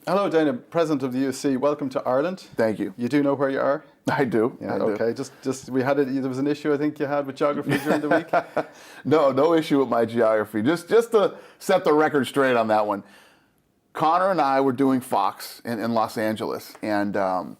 Hello, Dana, President of the UFC. Welcome to Ireland. Thank you. You do know where you are? I do. Yeah, I do. okay. Just there was an issue I think you had with geography during the week. No issue with my geography. Just to set the record straight on that one. Conor and I were doing Fox in Los Angeles, and I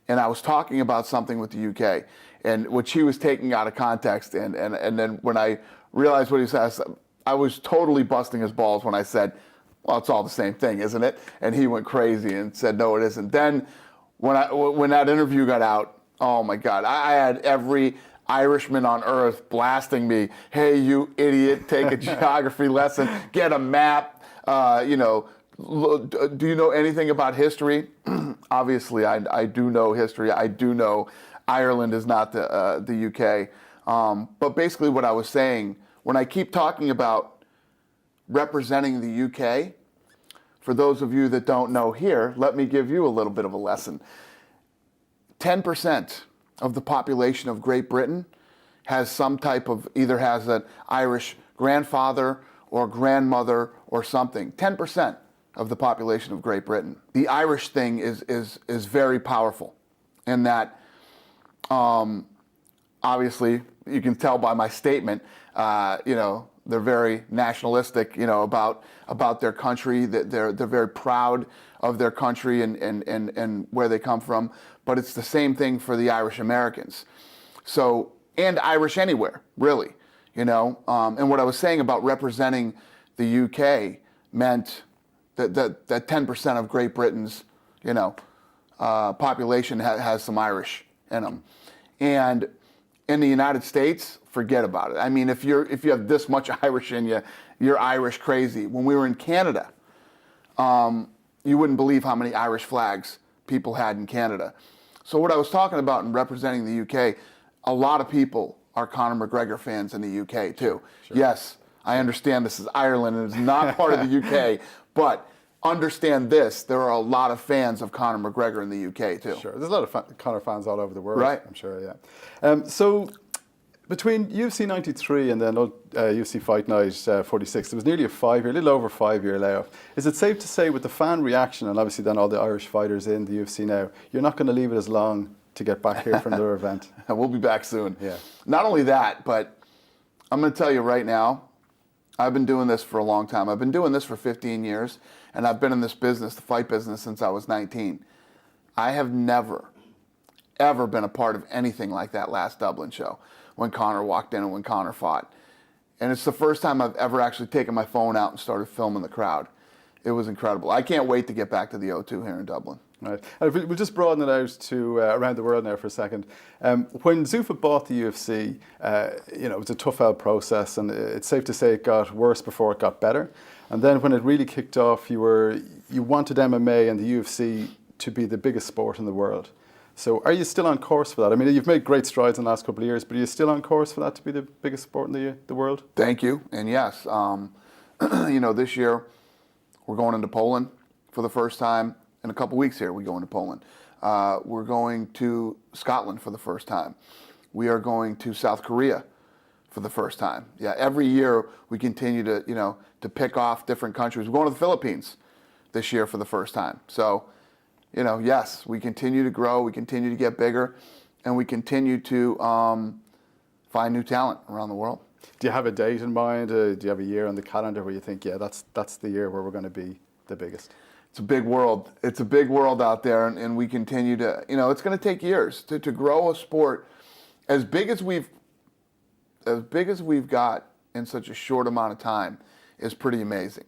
was talking about something with the UK, and which he was taking out of context, and then when I realized what he said, I was totally busting his balls when I said, well, it's all the same thing, isn't it? And he went crazy and said, no, it isn't. Then when that interview got out, oh my God, I had every Irishman on earth blasting me. Hey, you idiot, take a geography lesson, get a map, do you know anything about history? Obviously, I do know history. I do know Ireland is not the UK. But basically what I was saying, when I keep talking about representing the UK, for those of you that don't know here, let me give you a little bit of a lesson. 10% of the population of Great Britain has some type of, either has an Irish grandfather or grandmother or something. 10% of the population of Great Britain. The Irish thing is very powerful in that, obviously, you can tell by my statement, they're very nationalistic, about their country. That they're very proud of their country and where they come from. But it's the same thing for the Irish Americans. So, and Irish anywhere, really, And what I was saying about representing the UK meant that 10% of Great Britain's, population has some Irish in them, and in the United States, forget about it. I mean, if you have this much Irish in you, you're Irish crazy. When we were in Canada, you wouldn't believe how many Irish flags people had in Canada. So what I was talking about in representing the UK, a lot of people are Conor McGregor fans in the UK too. Sure. Yes, I understand this is Ireland and it's not part of the UK, but understand this, there are a lot of fans of Conor McGregor in the UK too. Sure, there's a lot of Conor fans all over the world, right? I'm sure, yeah. So between UFC 93 and then UFC Fight Night 46, there was nearly a little over 5-year layoff. Is it safe to say with the fan reaction and obviously then all the Irish fighters in the UFC now, you're not going to leave it as long to get back here for another event? We'll be back soon. Yeah. Not only that, but I'm going to tell you right now, I've been doing this for a long time. I've been doing this for 15 years, and I've been in this business, the fight business, since I was 19. I have never, ever been a part of anything like that last Dublin show when Conor walked in and when Conor fought. And it's the first time I've ever actually taken my phone out and started filming the crowd. It was incredible. I can't wait to get back to the O2 here in Dublin. Right. We'll just broaden it out to around the world now for a second. When Zuffa bought the UFC, it was a tough out process, and it's safe to say it got worse before it got better. And then when it really kicked off, you wanted MMA and the UFC to be the biggest sport in the world. So are you still on course for that? I mean, you've made great strides in the last couple of years, but are you still on course for that to be the biggest sport in the world? Thank you. And yes, this year we're going into Poland for the first time. In a couple weeks here, we go into Poland. We're going to Scotland for the first time. We are going to South Korea for the first time. Yeah, every year we continue to pick off different countries. We're going to the Philippines this year for the first time. So, yes, we continue to grow, we continue to get bigger, and we continue to find new talent around the world. Do you have a date in mind? Do you have a year on the calendar where you think, yeah, that's the year where we're going to be the biggest? It's a big world. It's a big world out there, and we continue to, it's going to take years to grow a sport as big as we've got in such a short amount of time is pretty amazing.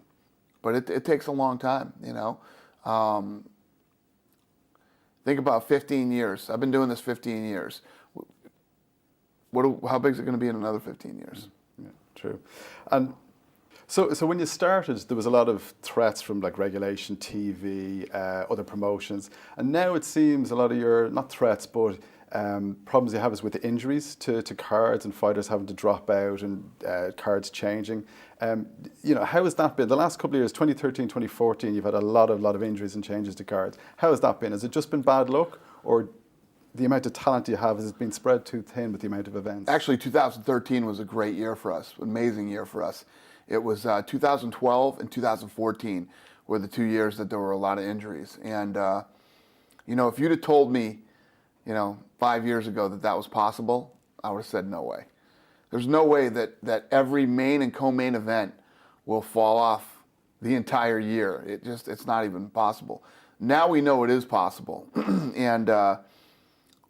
But it takes a long time, Think about 15 years. I've been doing this 15 years. How big is it going to be in another 15 years? Yeah, true. And so when you started, there was a lot of threats from like regulation, TV, other promotions, and now it seems a lot of your, not threats, but problems you have is with the injuries to cards and fighters having to drop out and cards changing. How has that been? The last couple of years, 2013, 2014, you've had a lot of injuries and changes to cards. How has that been? Has it just been bad luck, or the amount of talent you have, has it been spread too thin with the amount of events? Actually, 2013 was a great year for us, amazing year for us. It was 2012 and 2014 were the 2 years that there were a lot of injuries. And, if you'd have told me, 5 years ago that was possible, I would have said no way. There's no way that every main and co-main event will fall off the entire year. It's not even possible. Now we know it is possible. And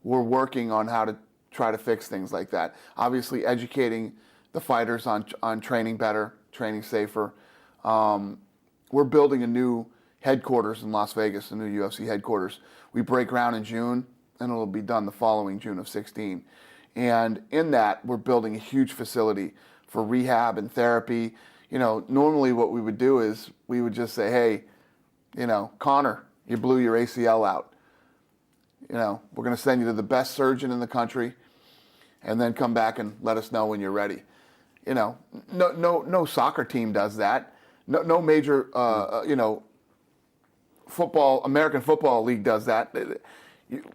we're working on how to try to fix things like that. Obviously, educating the fighters on training better, training safer. We're building a new headquarters in Las Vegas, a new UFC headquarters. We break ground in June, and it'll be done the following June of 16. And in that, we're building a huge facility for rehab and therapy. Normally what we would do is we would just say, hey, Conor, you blew your ACL out. We're going to send you to the best surgeon in the country, and then come back and let us know when you're ready. No soccer team does that. No major, American Football League does that.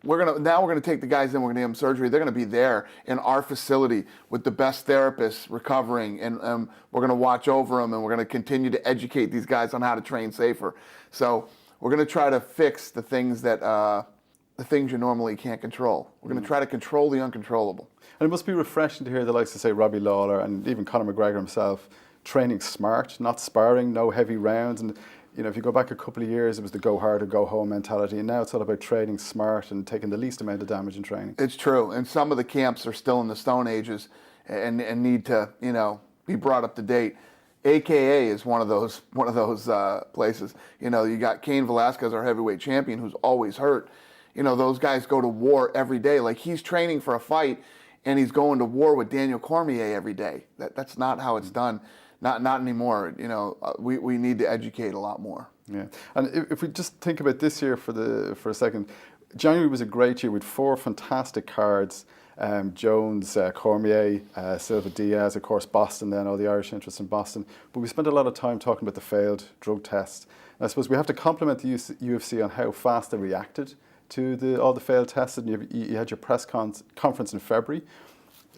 We're gonna take the guys in. We're gonna give them surgery. They're gonna be there in our facility with the best therapists recovering, and we're gonna watch over them, and we're gonna continue to educate these guys on how to train safer. So we're gonna try to fix the things that the things you normally can't control. We're gonna try to control the uncontrollable. And it must be refreshing to hear the likes of, say, Robbie Lawler and even Conor McGregor himself training smart, not sparring, no heavy rounds. And if you go back a couple of years, it was the go hard or go home mentality, and now it's all about training smart and taking the least amount of damage in training. It's true, and some of the camps are still in the Stone Ages and need to be brought up to date. AKA is one of those places. You got Cain Velasquez, our heavyweight champion, who's always hurt. Those guys go to war every day. Like, he's training for a fight, and he's going to war with Daniel Cormier every day. That's not how it's done. Not anymore. We need to educate a lot more. Yeah, and if we just think about this year for a second, January was a great year with 4 fantastic cards. Jones, Cormier, Silva Diaz, of course Boston, then all the Irish interest in Boston. But we spent a lot of time talking about the failed drug test. And I suppose we have to compliment the UFC on how fast they reacted to all the failed tests. And you had your press conference in February.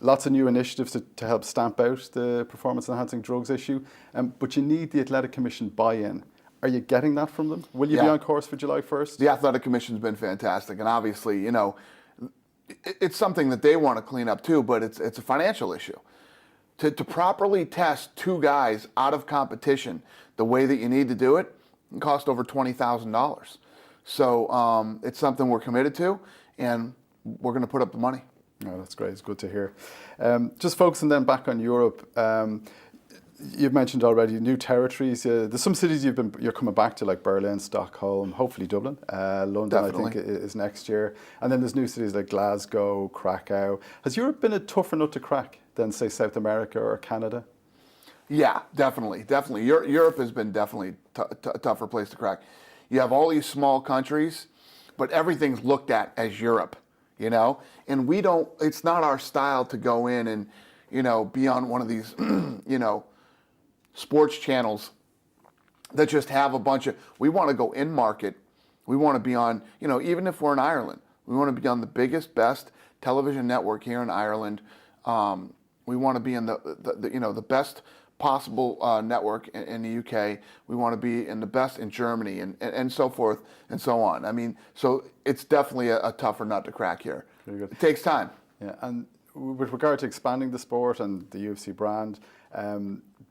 Lots of new initiatives to help stamp out the performance-enhancing drugs issue. But you need the Athletic Commission buy-in. Are you getting that from them? Will you be on course for July 1st? The Athletic Commission's been fantastic. And obviously, it's something that they want to clean up too, but it's a financial issue. To properly test 2 guys out of competition the way that you need to do it cost over $20,000. So it's something we're committed to, and we're going to put up the money. Oh, that's great. It's good to hear. Just focusing then back on Europe, you've mentioned already new territories. There's some cities you're coming back to, like Berlin, Stockholm, hopefully Dublin. London, definitely. I think, is next year. And then there's new cities like Glasgow, Krakow. Has Europe been a tougher nut to crack than, say, South America or Canada? Yeah, definitely. Europe has been definitely a tougher place to crack. You have all these small countries, but everything's looked at as Europe. And it's not our style to go in and, be on one of these, sports channels that just have a bunch of, we want to go in market. We want to be on, even if we're in Ireland, we want to be on the biggest, best television network here in Ireland. We want to be in the best possible network in the UK. We want to be in the best in Germany and so forth and so on. I mean, so it's definitely a tougher nut to crack here. Very good. It takes time. Yeah, and with regard to expanding the sport and the UFC brand,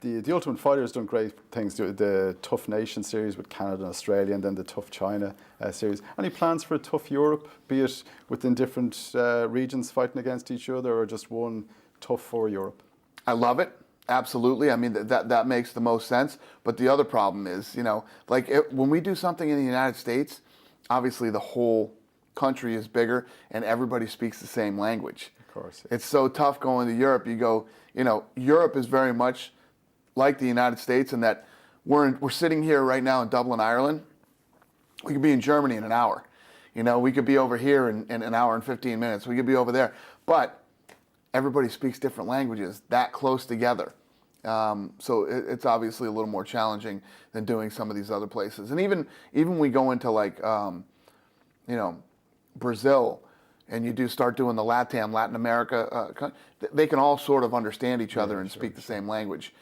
the Ultimate Fighter has done great things. The Tough Nation series with Canada and Australia, and then the Tough China series. Any plans for a Tough Europe, be it within different regions fighting against each other, or just one Tough for Europe? I love it. Absolutely. I mean, that makes the most sense. But the other problem is, when we do something in the United States, obviously the whole country is bigger and everybody speaks the same language. Of course. It's so tough going to Europe. You go, Europe is very much like the United States in that we're sitting here right now in Dublin, Ireland. We could be in Germany in an hour. We could be over here in an hour and 15 minutes. We could be over there. But everybody speaks different languages that close together. So it's obviously a little more challenging than doing some of these other places. And even we go into Brazil, and you start doing the Latin America, they can all sort of understand each other and speak the same language.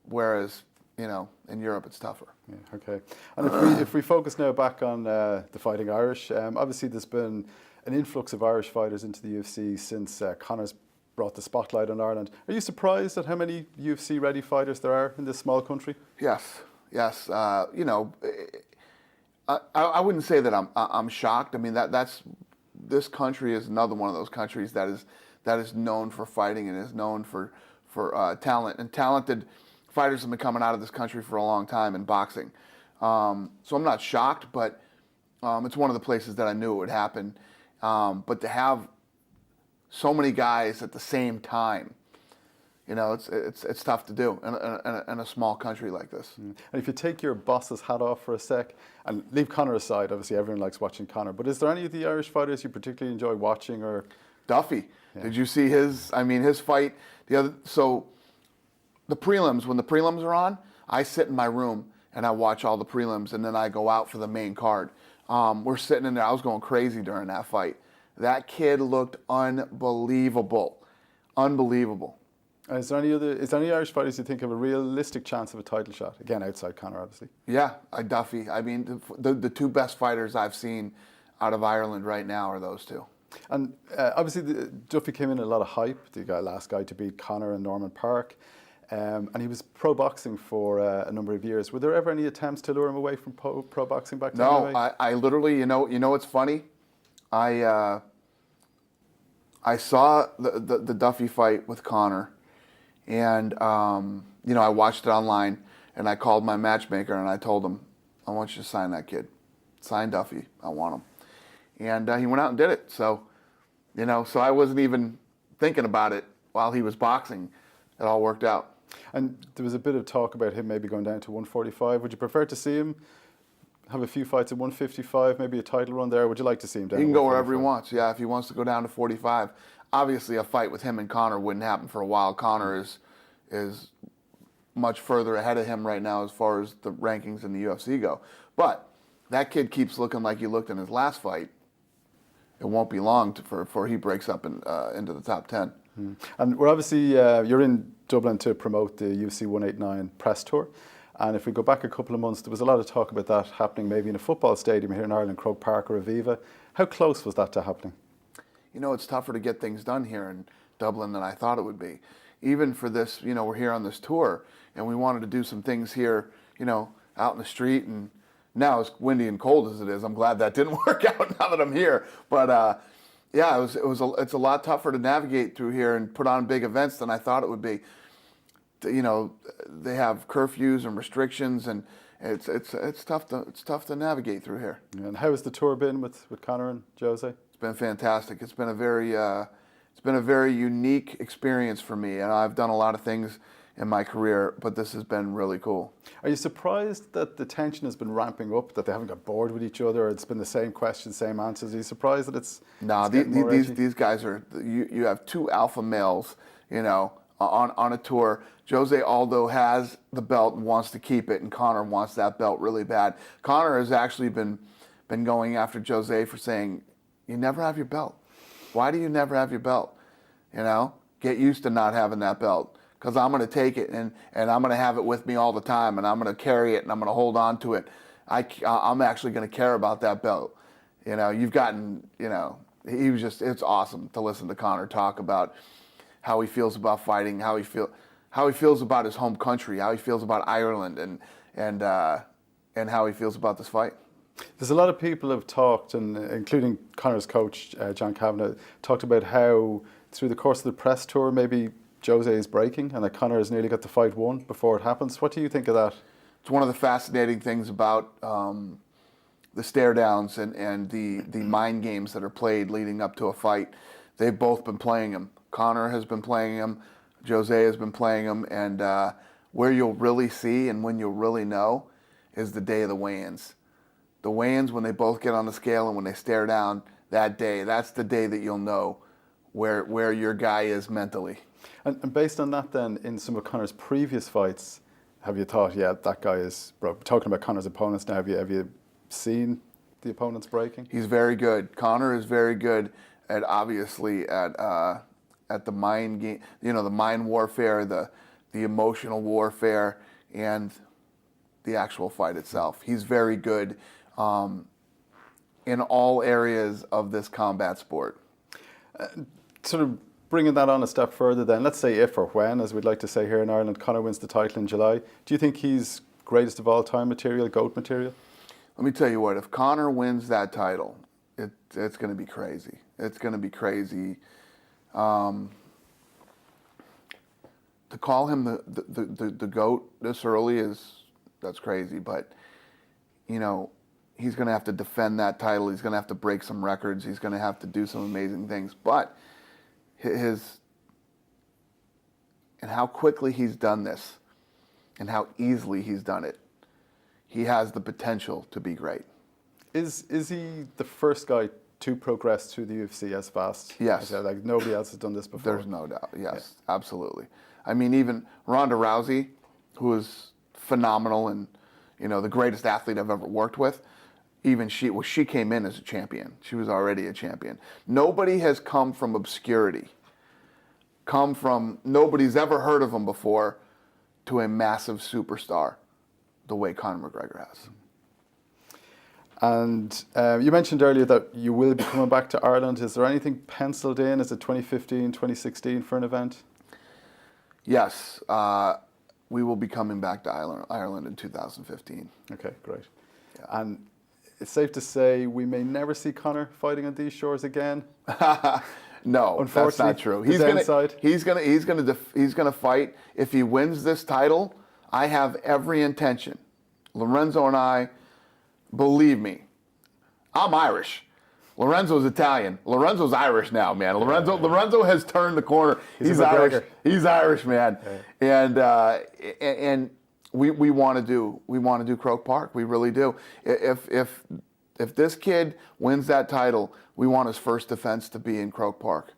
Whereas in Europe it's tougher. Yeah, okay. And if we focus now back on the Fighting Irish, obviously there's been an influx of Irish fighters into the UFC since Conor's brought the spotlight on Ireland. Are you surprised at how many UFC-ready fighters there are in this small country? Yes, yes. I wouldn't say that I'm shocked. I mean this country is another one of those countries that is known for fighting and is known for talent, and talented fighters have been coming out of this country for a long time in boxing. So I'm not shocked, but it's one of the places that I knew it would happen. But to have so many guys at the same time, it's tough to do in a small country like this. And if you take your boss's hat off for a sec and leave Conor aside, obviously everyone likes watching Conor, but is there any of the Irish fighters you particularly enjoy watching? Or Duffy, did you see his fight so the prelims, when the prelims are on, I sit in my room and I watch all the prelims, and then I go out for the main card. We're sitting in there. I was going crazy during that fight. That kid looked unbelievable. Unbelievable. Is there any Irish fighters you think have a realistic chance of a title shot? Again, outside Conor, obviously. Yeah, Duffy. I mean, the two best fighters I've seen out of Ireland right now are those two. And obviously, Duffy came in a lot of hype, the last guy to beat Conor and Norman Park. And he was pro boxing for a number of years. Were there ever any attempts to lure him away from pro boxing back then? No, I literally, what's funny? I saw the Duffy fight with Conor, and I watched it online, and I called my matchmaker and I told him, I want you to sign that kid, sign Duffy, I want him, and he went out and did it. So, so I wasn't even thinking about it while he was boxing. It all worked out. And there was a bit of talk about him maybe going down to 145. Would you prefer to see him have a few fights at 155, maybe a title run there? Would you like to see him down? He can go wherever he wants. Yeah, if he wants to go down to 45. Obviously, a fight with him and Conor wouldn't happen for a while. Conor is much further ahead of him right now as far as the rankings in the UFC go. But that kid keeps looking like he looked in his last fight. It won't be long before he breaks up into the top 10. And we're obviously, you're in Dublin to promote the UFC 189 press tour. And if we go back a couple of months, there was a lot of talk about that happening maybe in a football stadium here in Ireland, Croke Park or Aviva. How close was that to happening? It's tougher to get things done here in Dublin than I thought it would be. Even for this, we're here on this tour, and we wanted to do some things here, out in the street. And now, as windy and cold as it is, I'm glad that didn't work out now that I'm here. But yeah, it's a lot tougher to navigate through here and put on big events than I thought it would be. They have curfews and restrictions, and it's tough to navigate through here. And how has the tour been with Conor and Jose? It's been fantastic. It's been a very unique experience for me, and I've done a lot of things in my career, but this has been really cool. Are you surprised that the tension has been ramping up, that they haven't got bored with each other, or it's been the same questions, same answers? Are you surprised that it's these guys are, you have two alpha males, on a tour. Jose Aldo has the belt and wants to keep it, and Conor wants that belt really bad. Conor has actually been going after Jose for saying, you never have your belt. Why do you never have your belt? Get used to not having that belt. Because I'm going to take it and I'm going to have it with me all the time, and I'm going to carry it and I'm going to hold on to it. I'm actually going to care about that belt. You've gotten, it's awesome to listen to Conor talk about how he feels about fighting, how he feels about his home country, how he feels about Ireland, and how he feels about this fight. There's a lot of people have talked, and including Conor's coach, John Kavanagh, talked about how through the course of the press tour, maybe Jose is breaking and that Conor has nearly got the fight won before it happens. What do you think of that? It's one of the fascinating things about the stare downs and the mind games that are played leading up to a fight. They've both been playing them. Conor has been playing them. Jose has been playing them. And where you'll really see and when you'll really know is the day of the weigh-ins. The weigh-ins, when they both get on the scale and when they stare down that day, that's the day that you'll know where your guy is mentally. And based on that then, in some of Conor's previous fights, have you thought, yeah, that guy is broke? Talking about Conor's opponents now, have you seen the opponents breaking? He's very good. Conor is very good at the mind game, the mind warfare, the emotional warfare. and the actual fight itself. He's very good in all areas of this combat sport. Sort of bringing that on a step further then, let's say if or when, as we'd like to say here in Ireland, Conor wins the title in July. Do you think he's greatest of all time material, GOAT material? Let me tell you what, if Conor wins that title, it's going to be crazy. It's going to be crazy. To call him the GOAT this early that's crazy. But, you know, he's going to have to defend that title. He's going to have to break some records. He's going to have to do some amazing things. But and how quickly he's done this and how easily he's done it, he has the potential to be great. Is he the first guy to progress through the UFC as fast? Yes. Like nobody else has done this before. There's no doubt. Yes, yeah. Absolutely. I mean, even Ronda Rousey, who is phenomenal and, you know, the greatest athlete I've ever worked with, even she came in as a champion. She was already a champion. Nobody has come from obscurity, nobody's ever heard of him before, to a massive superstar the way Conor McGregor has. And you mentioned earlier that you will be coming back to Ireland. Is there anything penciled in? Is it 2015, 2016 for an event? Yes, we will be coming back to Ireland in 2015. Okay, great. Yeah. And it's safe to say we may never see Conor fighting on these shores again. No, that's not true. He's gonna fight. If he wins this title, I have every intention. Lorenzo and I, believe me, I'm Irish. Lorenzo's Italian. Lorenzo's Irish now, man. Lorenzo has turned the corner. He's Irish. He's Irish, man. Yeah. And we want to do Croke Park. We really do. If this kid wins that title, we want his first defense to be in Croke Park.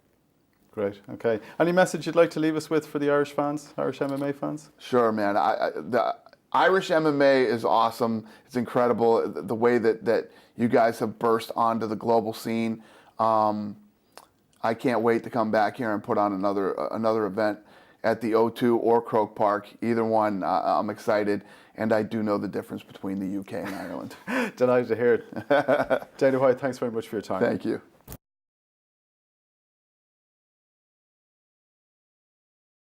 Great. Okay. Any message you'd like to leave us with for the Irish fans, Irish MMA fans? Sure, man. The Irish MMA is awesome. It's incredible the way that you guys have burst onto the global scene. I can't wait to come back here and put on another event at the O2 or Croke Park. Either one, I'm excited, and I do know the difference between the UK and Ireland. Delighted to hear it. Dana White, thanks very much for your time. Thank you.